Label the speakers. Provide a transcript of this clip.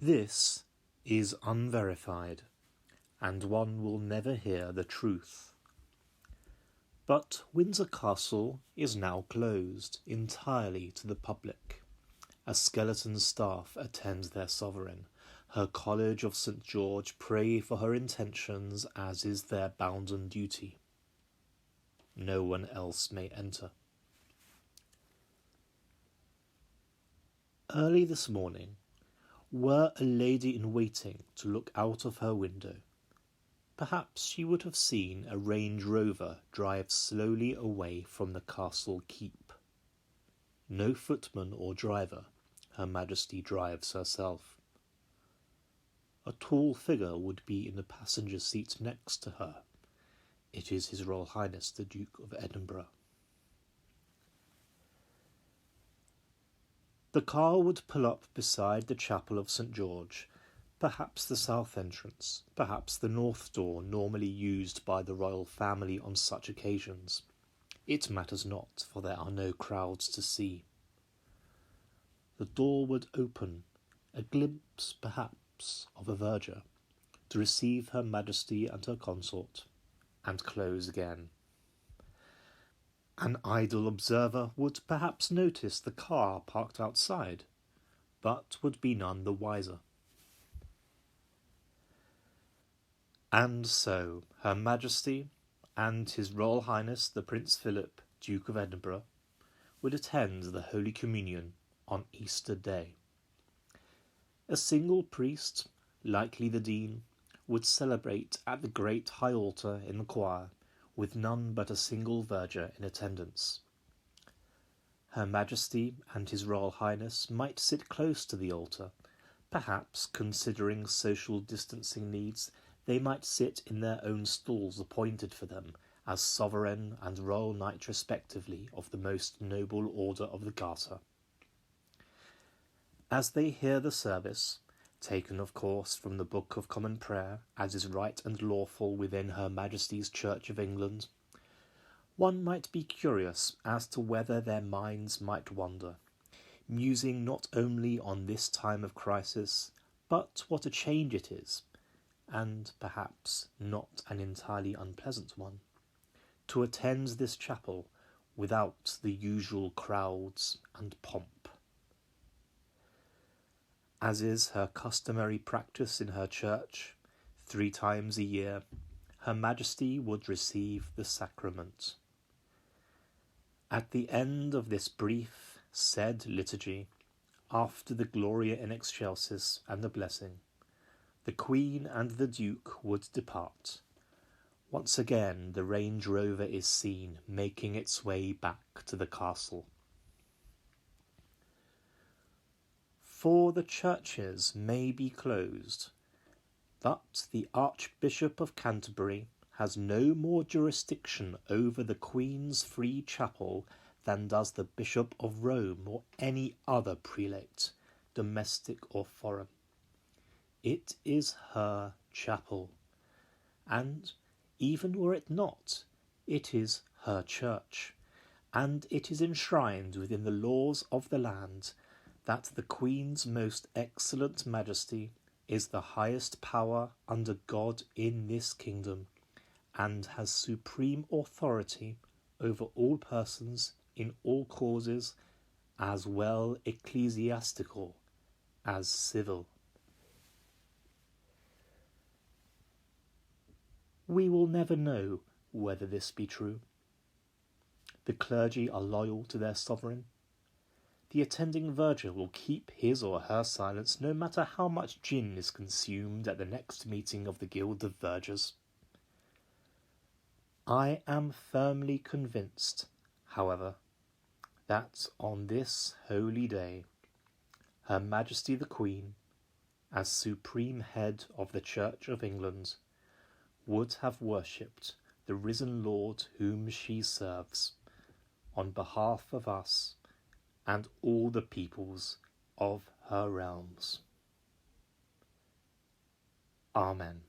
Speaker 1: This is unverified, and one will never hear the truth. But Windsor Castle is now closed entirely to the public. A skeleton staff attends their sovereign. Her College of St. George pray for her intentions, as is their bounden duty. No one else may enter. Early this morning, were a lady in waiting to look out of her window, perhaps she would have seen a Range Rover drive slowly away from the castle keep. No footman or driver, Her Majesty drives herself. A tall figure would be in the passenger seat next to her. It is His Royal Highness the Duke of Edinburgh. The car would pull up beside the chapel of St. George, perhaps the south entrance, perhaps the north door normally used by the royal family on such occasions. It matters not, for there are no crowds to see. The door would open, a glimpse perhaps of a verger, to receive Her Majesty and her consort, and close again. An idle observer would perhaps notice the car parked outside, but would be none the wiser. And so Her Majesty and His Royal Highness the Prince Philip, Duke of Edinburgh, would attend the Holy Communion on Easter Day. A single priest, likely the Dean, would celebrate at the great high altar in the choir, with none but a single verger in attendance. Her Majesty and His Royal Highness might sit close to the altar. Perhaps, considering social distancing needs, they might sit in their own stalls appointed for them as sovereign and royal knight respectively of the most noble order of the Garter. As they hear the service, taken of course from the Book of Common Prayer, as is right and lawful within Her Majesty's Church of England, one might be curious as to whether their minds might wander, musing not only on this time of crisis, but what a change it is, and perhaps not an entirely unpleasant one, to attend this chapel without the usual crowds and pomp. As is her customary practice in her church, 3 times a year, Her Majesty would receive the sacrament. At the end of this brief, said liturgy, after the Gloria in Excelsis and the blessing, the Queen and the Duke would depart. Once again the Range Rover is seen making its way back to the castle. For the churches may be closed, but the Archbishop of Canterbury has no more jurisdiction over the Queen's Free Chapel than does the Bishop of Rome or any other prelate, domestic or foreign. It is her chapel, and even were it not, it is her church, and it is enshrined within the laws of the land that the Queen's most excellent Majesty is the highest power under God in this kingdom, and has supreme authority over all persons in all causes, as well ecclesiastical as civil. We will never know whether this be true. The clergy are loyal to their sovereign. The attending verger will keep his or her silence no matter how much gin is consumed at the next meeting of the Guild of Vergers. I am firmly convinced, however, that on this holy day, Her Majesty the Queen, as supreme head of the Church of England, would have worshipped the risen Lord whom she serves, on behalf of us and all the peoples of her realms. Amen.